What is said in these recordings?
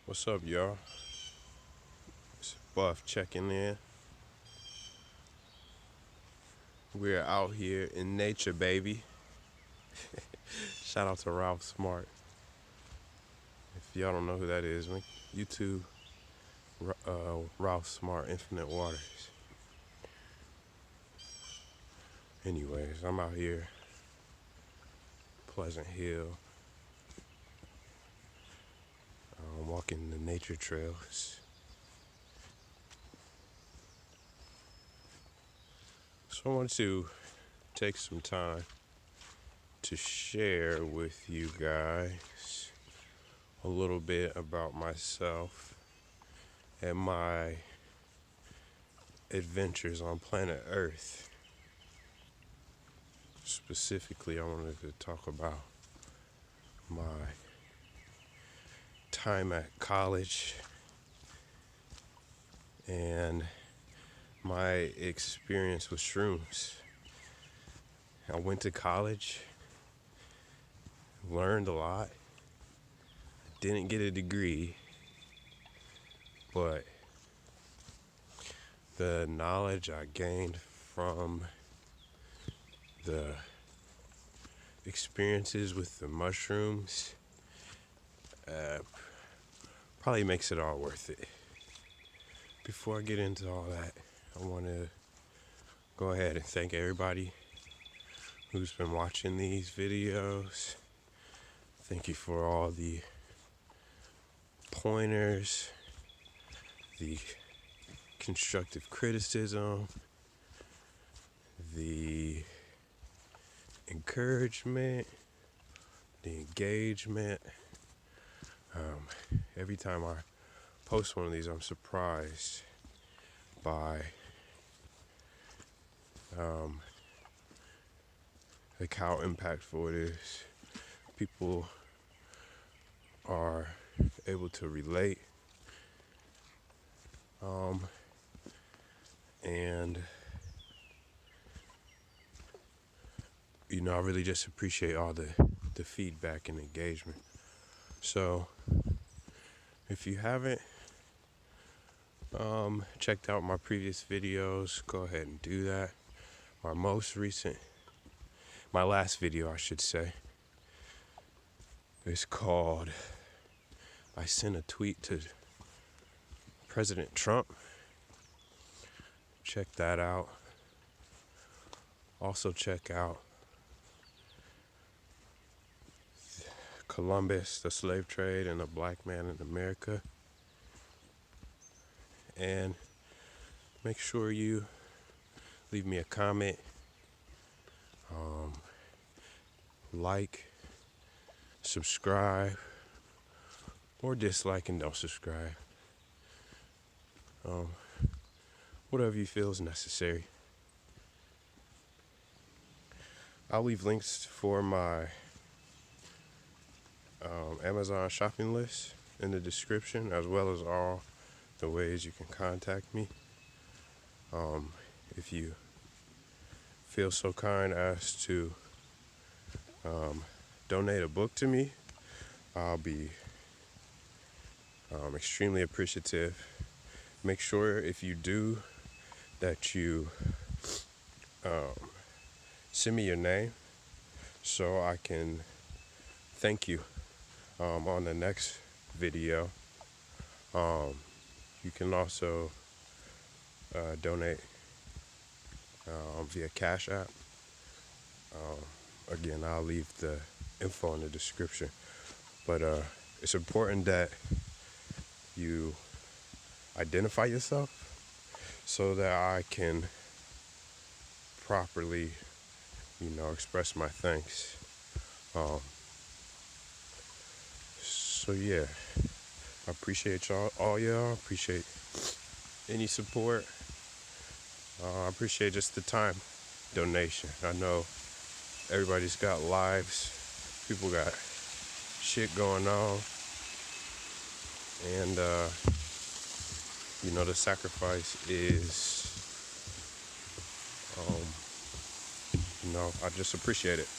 What's up, y'all? It's Buff checking in. We're out here in nature, baby. Shout out to Ralph Smart. If y'all don't know who that is, YouTube Ralph Smart Infinite Waters. Anyways, I'm out here, Pleasant Hill, walking the nature trails. So I want to take some time to share with you guys a little bit about myself and my adventures on planet Earth. Specifically, I wanted to talk about my time at college and my experience with shrooms. I went to college, learned a lot, didn't get a degree, but the knowledge I gained from the experiences with the mushrooms probably makes it all worth it. Before I get into all that, I want to go ahead and thank everybody who's been watching these videos. Thank you for all the pointers, the constructive criticism, the encouragement, the engagement. Every time I post one of these, I'm surprised by like how impactful it is. People are able to relate, and I really just appreciate all the feedback and engagement. So if you haven't checked out my previous videos, go ahead and do that. My last video, I should say, is called I Sent a Tweet to President Trump. Check that out. Also check out Columbus, the slave trade, and the black man in America. And make sure you leave me a comment, like, subscribe, or dislike and don't subscribe. Whatever you feel is necessary. I'll leave links for my Amazon shopping list in the description, as well as all the ways you can contact me. If you feel so kind as to donate a book to me, I'll be extremely appreciative. Make sure if you do that you send me your name so I can thank you on the next video. You can also donate via Cash App. Again, I'll leave the info in the description. But it's important that you identify yourself so that I can properly, express my thanks. So yeah, I appreciate all y'all. Appreciate any support. I appreciate just the time donation. I know everybody's got lives. People got shit going on. And, the sacrifice is, I just appreciate it.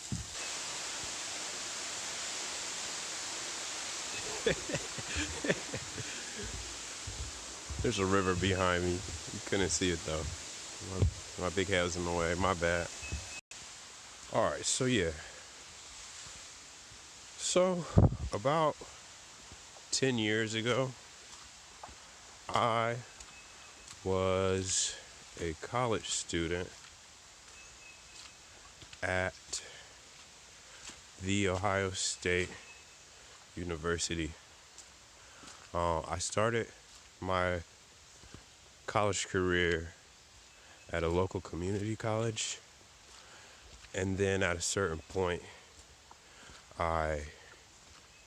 There's a river behind me. You couldn't see it though. My big head was in the way. My bad. All right, so yeah. So about 10 years ago, I was a college student at the Ohio State University. I started my college career at a local community college, and then at a certain point, I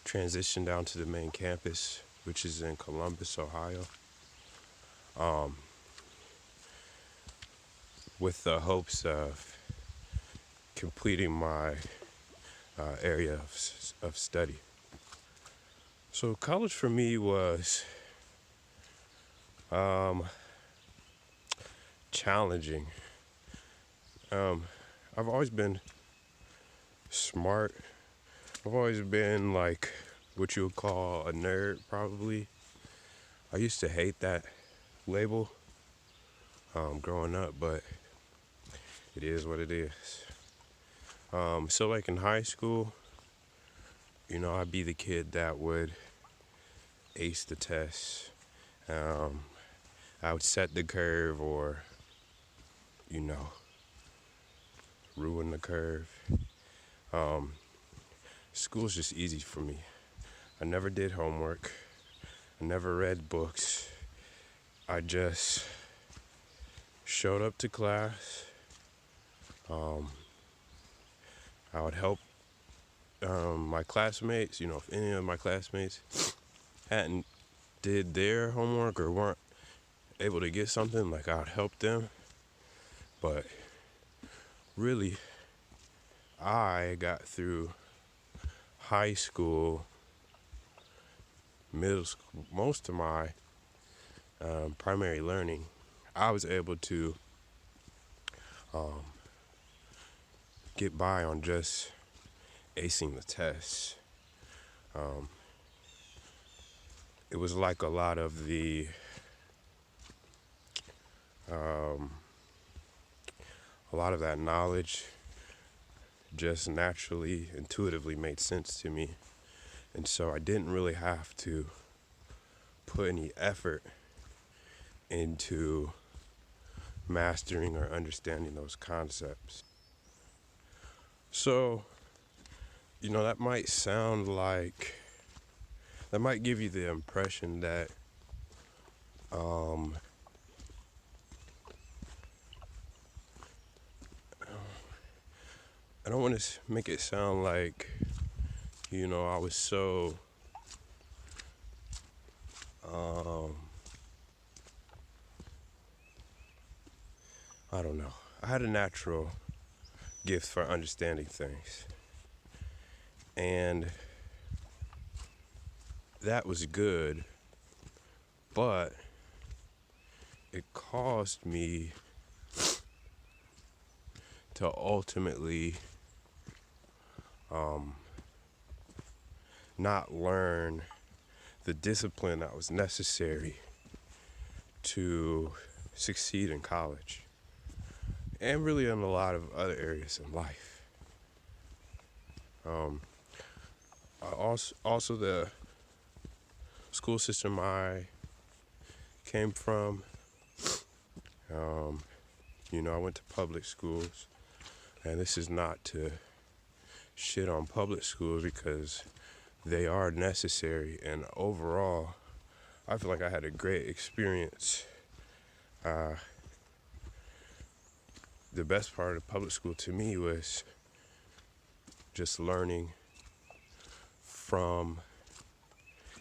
transitioned down to the main campus, which is in Columbus, Ohio, with the hopes of completing my area of study. So college for me was challenging. I've always been smart. I've always been like what you would call a nerd, probably. I used to hate that label growing up, but it is what it is. So like in high school, I'd be the kid that would ace the test. I would set the curve or, you know, ruin the curve. School's just easy for me. I never did homework. I never read books. I just showed up to class. I would help my classmates, if any of my classmates hadn't did their homework or weren't able to get something, like I would help them. But really, I got through high school, middle school, most of my primary learning. I was able to get by on just acing the tests. It was like a lot of that knowledge just naturally, intuitively made sense to me. And so I didn't really have to put any effort into mastering or understanding those concepts. So, that might give you the impression that I don't want to make it sound like, I was so I don't know. I had a natural gift for understanding things. And that was good, but it caused me to ultimately not learn the discipline that was necessary to succeed in college and really in a lot of other areas in life. Also the school system I came from, I went to public schools, and this is not to shit on public schools because they are necessary, and overall, I feel like I had a great experience. The best part of public school to me was just learning from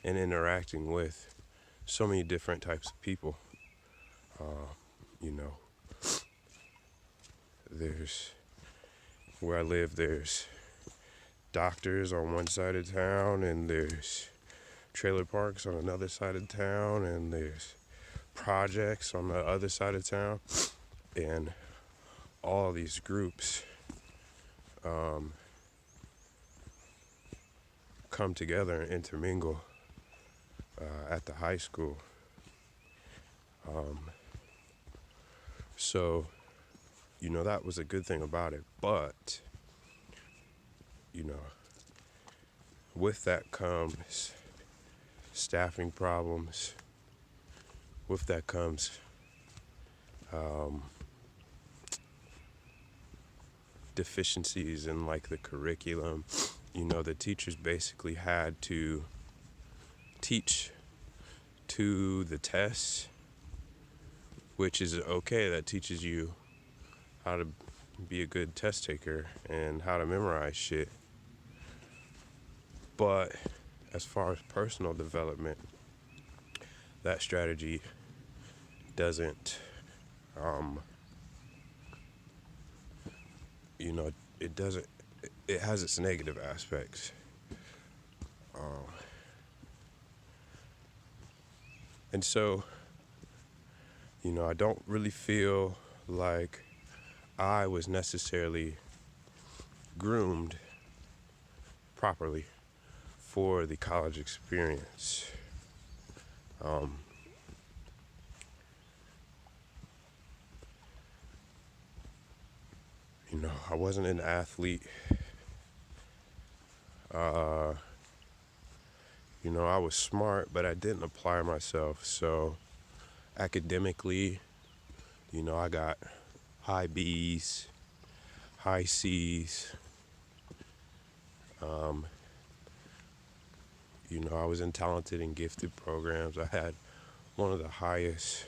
and interacting with so many different types of people. There's where I live, there's doctors on one side of town, and there's trailer parks on another side of town, and there's projects on the other side of town, and all these groups come together and intermingle at the high school. So, that was a good thing about it. But, you know, with that comes staffing problems. With that comes deficiencies in like the curriculum. The teachers basically had to teach to the tests, which is okay. That teaches you how to be a good test taker and how to memorize shit. But as far as personal development, that strategy doesn't, it doesn't, it has its negative aspects. And so, I don't really feel like I was necessarily groomed properly for the college experience. I wasn't an athlete. I was smart, but I didn't apply myself. So academically, I got high B's, high C's. I was in talented and gifted programs. I had one of the highest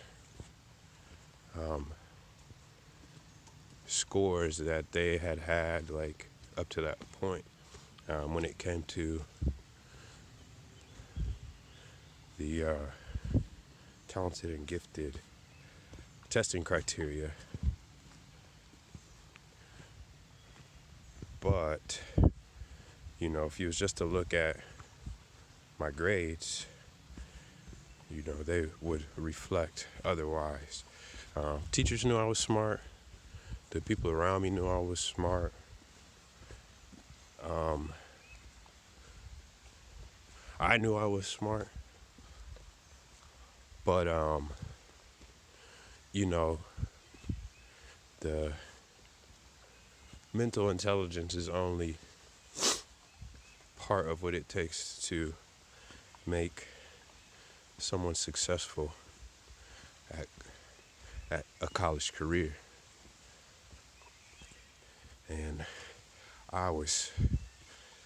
scores that they had like up to that point when it came to the talented and gifted testing criteria. But if you was just to look at my grades, they would reflect otherwise. Teachers knew I was smart. The people around me knew I was smart. I knew I was smart. But, the mental intelligence is only part of what it takes to make someone successful at a college career. And I was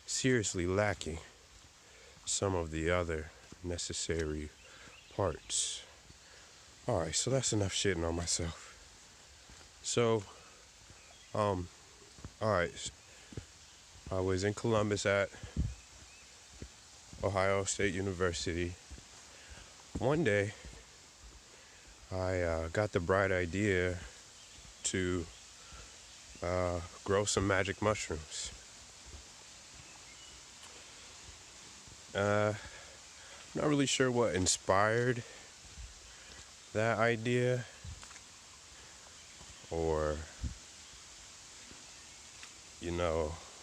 seriously lacking some of the other necessary parts. Alright, so that's enough shitting on myself. So, alright, I was in Columbus at Ohio State University. One day, I got the bright idea to grow some magic mushrooms. I'm not really sure what inspired that idea, or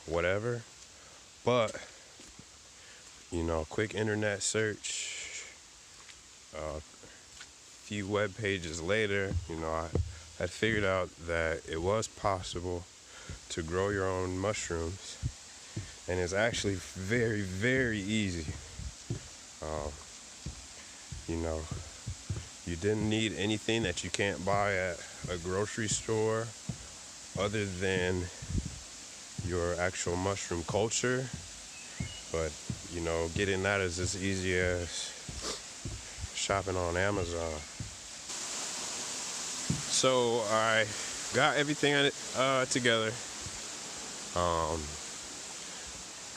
whatever, but quick internet search, a few web pages later, I had figured out that it was possible to grow your own mushrooms, and it's actually very, very easy. You didn't need anything that you can't buy at a grocery store other than your actual mushroom culture. But, getting that is as easy as shopping on Amazon. So I got everything together.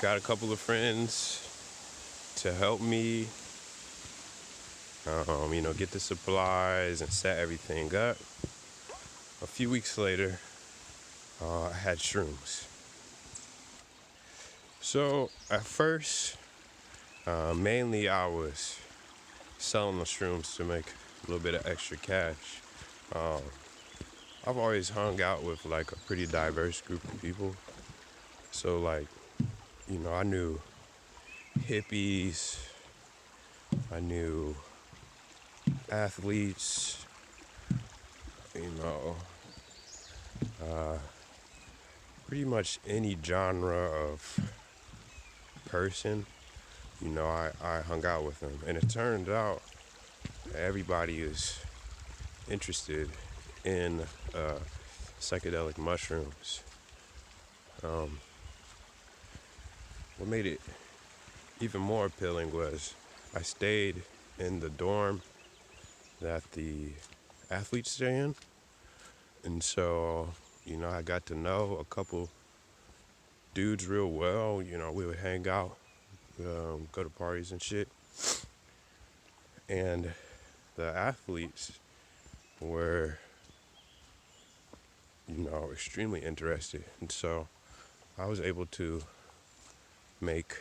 Got a couple of friends to help me, get the supplies and set everything up. A few weeks later, I had shrooms. So at first, mainly I was selling the shrooms to make a little bit of extra cash. I've always hung out with like a pretty diverse group of people. So I knew hippies, I knew athletes, you know, pretty much any genre of person. I hung out with them. And it turned out everybody is interested in psychedelic mushrooms. Um, what made it even more appealing was I stayed in the dorm that the athletes stay in. And so, I got to know a couple dudes real well. We would hang out, go to parties and shit. And the athletes were, extremely interested. And so I was able to make,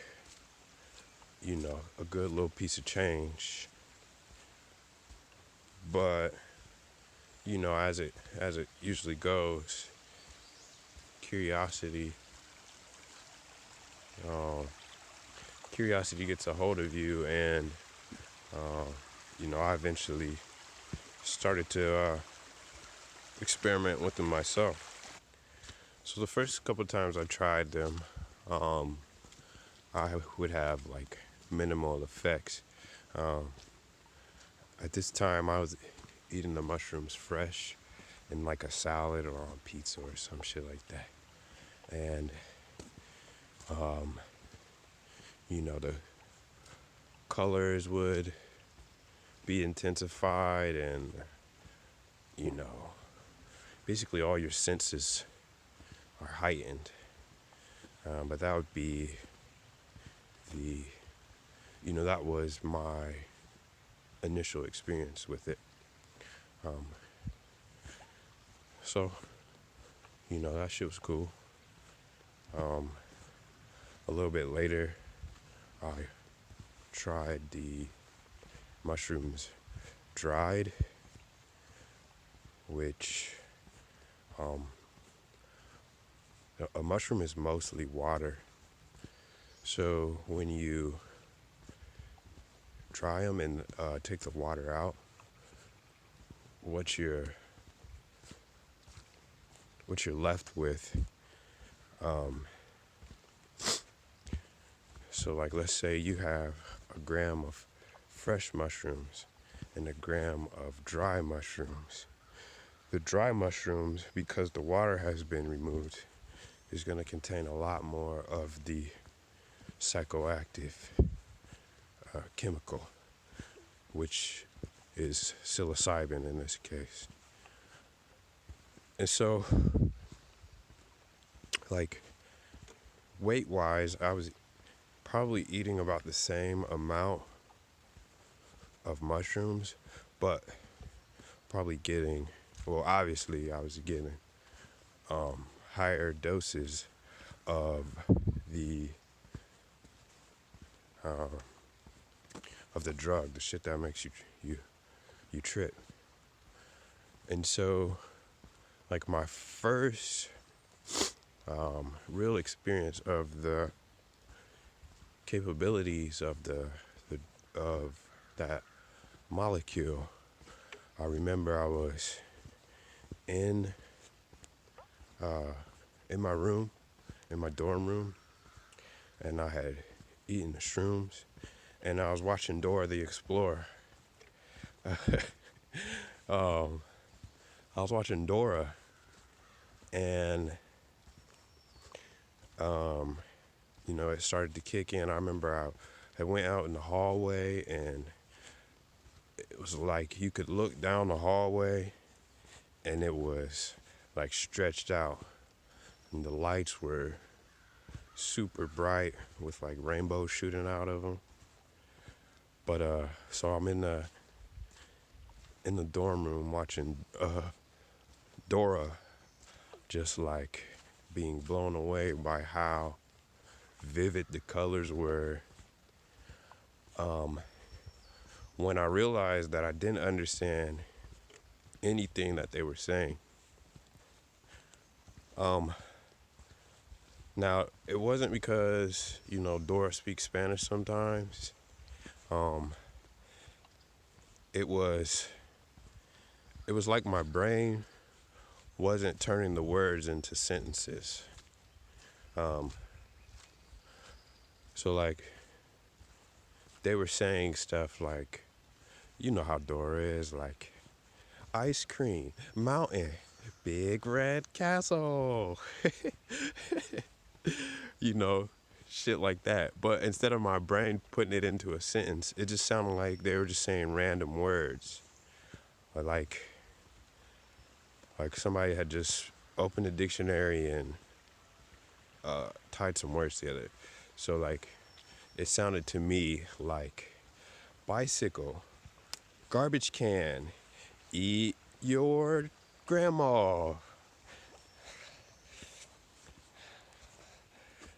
a good little piece of change. But, as it usually goes, curiosity um, curiosity gets a hold of you, and I eventually started to experiment with them myself. So the first couple times I tried them, um, I would have like minimal effects. Um, at this time, I was eating the mushrooms fresh in like a salad or on pizza or some shit like that, and um, the colors would be intensified, and you know basically all your senses are heightened. But that would be the that was my initial experience with it. um, so that shit was cool. um, a little bit later I tried the mushrooms dried, which um, a mushroom is mostly water. So when you dry them and take the water out, what you're left with. Um, so like let's say you have a gram of fresh mushrooms and a gram of dry mushrooms. The dry mushrooms, because the water has been removed, is going to contain a lot more of the psychoactive chemical, which is psilocybin in this case. And so, like, weight wise, I was probably eating about the same amount of mushrooms, but probably getting, well, obviously, I was getting higher doses of the uh, drug, the shit that makes you trip. And so, like, my first real experience of the capabilities of of that molecule, I remember I was in my room, in my dorm room, and I had eaten the shrooms, and I was watching Dora the Explorer. I was watching Dora, and it started to kick in. I remember I went out in the hallway, and it was like you could look down the hallway, and it was like stretched out, and the lights were super bright with like rainbows shooting out of them. But so I'm in the dorm room watching Dora, just like being blown away by how vivid the colors were. When I realized that I didn't understand anything that they were saying. Now, it wasn't because, Dora speaks Spanish sometimes. it was it was like my brain wasn't turning the words into sentences. Um, so like they were saying stuff like, you know how Dora is, like ice cream, mountain, big red castle, you know, shit like that. But instead of my brain putting it into a sentence, it just sounded like they were just saying random words. Or like somebody had just opened a dictionary and tied some words together. So like it sounded to me like bicycle, garbage can, eat your grandma.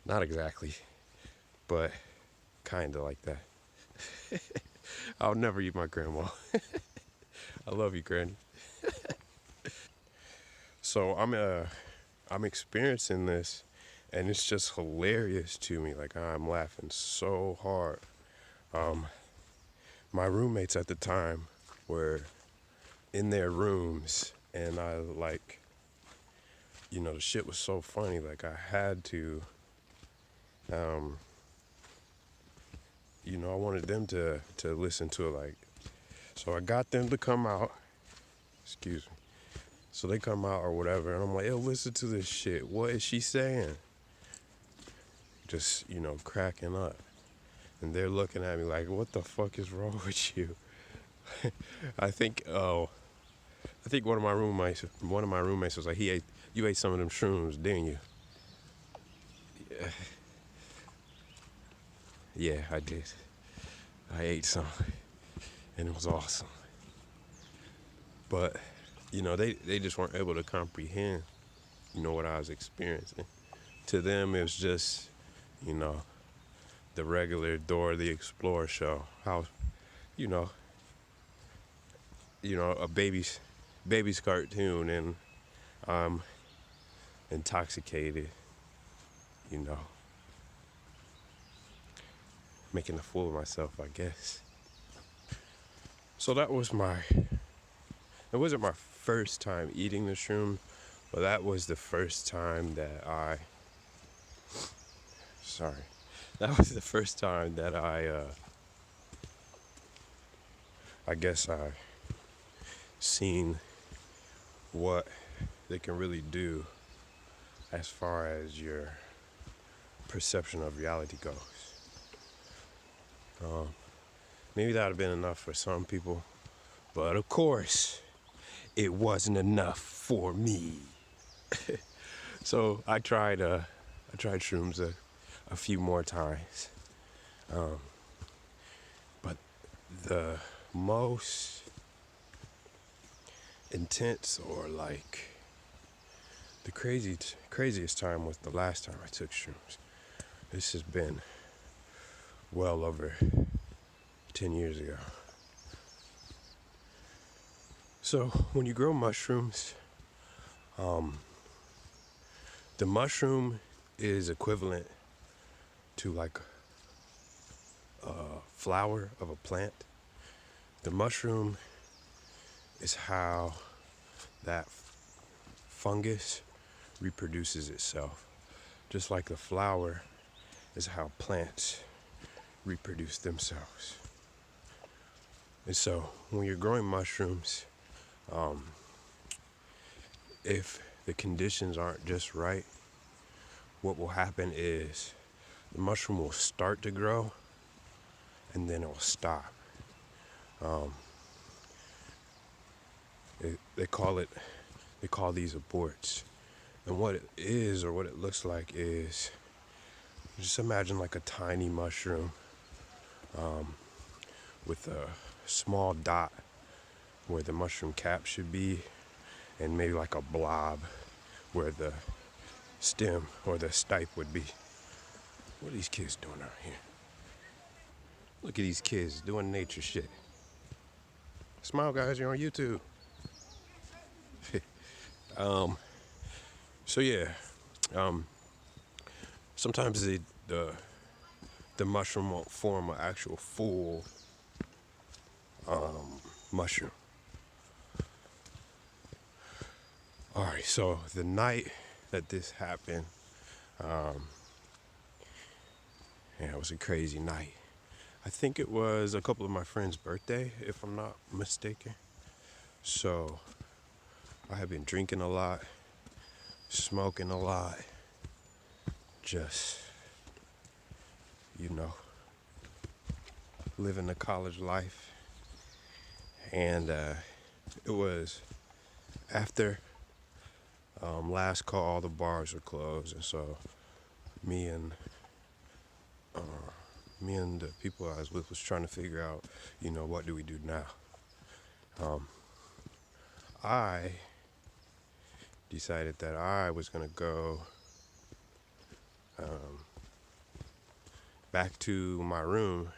Not exactly, but kind of like that. I'll never eat my grandma. I love you, Granny. So I'm experiencing this, and it's just hilarious to me. Like I'm laughing so hard. Um, my roommates at the time were in their rooms, and I like, the shit was so funny. Like I had to, um, I wanted them to listen to it. Like, so I got them to come out. Excuse me. So they come out or whatever, and I'm like, yo, listen to this shit. What is she saying? Just, cracking up. And they're looking at me like, what the fuck is wrong with you? I think, one of my roommates was like, you ate some of them shrooms, didn't you? Yeah, yeah, I did. I ate some, and it was awesome. But, they just weren't able to comprehend, what I was experiencing. To them, it was just, you know, the regular Dora the Explorer show. How, you know, a baby's cartoon, and I'm intoxicated, you know, making a fool of myself, I guess. So it wasn't my first time eating the shroom, but that was the first time sorry, that was the first time that I guess I seen what they can really do as far as your perception of reality goes. Maybe that would have been enough for some people, but of course, it wasn't enough for me. So I tried shrooms a few more times, but the most intense or like the craziest time was the last time I took shrooms. This has been well over 10 years ago. So when you grow mushrooms, the mushroom is equivalent to like a flower of a plant. The mushroom is how that fungus reproduces itself. Just like the flower is how plants reproduce themselves. And so when you're growing mushrooms, if the conditions aren't just right, what will happen is the mushroom will start to grow and then it will stop. They call these aborts. And what it is, or what it looks like, is just imagine like a tiny mushroom with a small dot where the mushroom cap should be, and maybe like a blob where the stem or the stipe would be. What are these kids doing out here? Look at these kids doing nature shit. Smile, guys, you're on YouTube. So yeah, sometimes the mushroom won't form an actual full mushroom. All right, so the night that this happened, yeah, it was a crazy night. I think it was a couple of my friends' birthday, if I'm not mistaken. So I had been drinking a lot, smoking a lot, just, you know, living the college life. And it was after last call, all the bars were closed. And so me and the people I was with was trying to figure out, what do we do now? I decided that I was going to go back to my room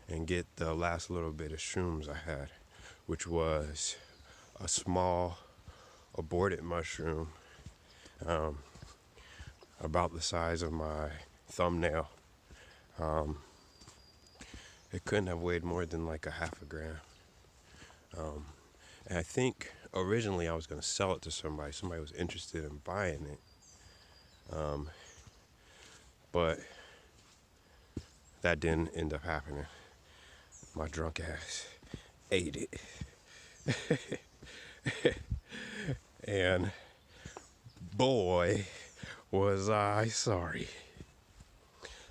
and get the last little bit of shrooms I had, which was a small aborted mushroom about the size of my thumbnail. It couldn't have weighed more than like a half a gram. And I think originally I was going to sell it to somebody. Somebody was interested in buying it. But that didn't end up happening. My drunk ass ate it. And boy, was I sorry.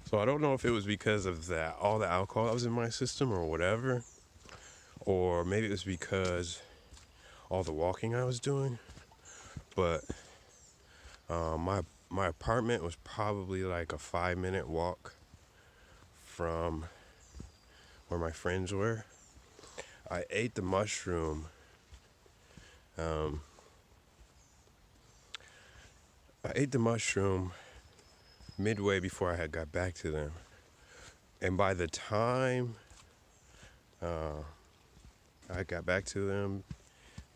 So I don't know if it was because of that, all the alcohol that was in my system or whatever, or maybe it was because all the walking I was doing. But my apartment was probably like a 5-minute walk from where my friends were. I ate the mushroom. Midway before I had got back to them. And by the time I got back to them,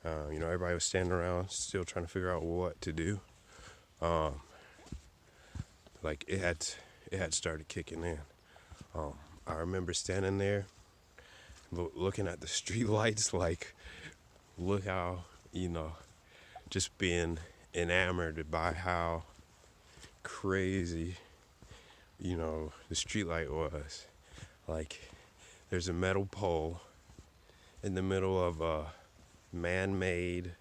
everybody was standing around still trying to figure out what to do. Like it had started kicking in. I remember standing there looking at the street lights, like, look how, just being enamored by how crazy, the street light was. Like, there's a metal pole in the middle of a man-made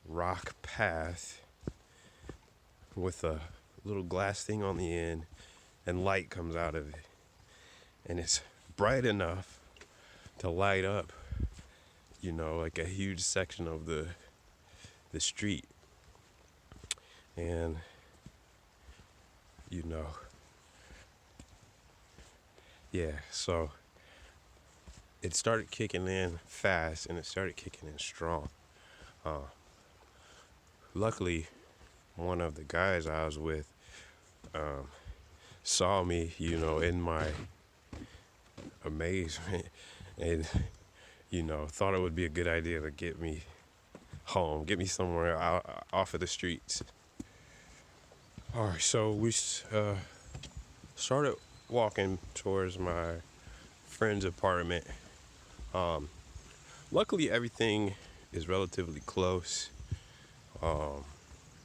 rock path with a little glass thing on the end, and light comes out of it. And it's bright enough to light up, like a huge section of the street. And, yeah, so it started kicking in fast, and it started kicking in strong. Luckily, one of the guys I was with saw me, in my amazement, and, thought it would be a good idea to get me home, get me somewhere out, off of the streets. All right, so we started walking towards my friend's apartment. Luckily, everything is relatively close.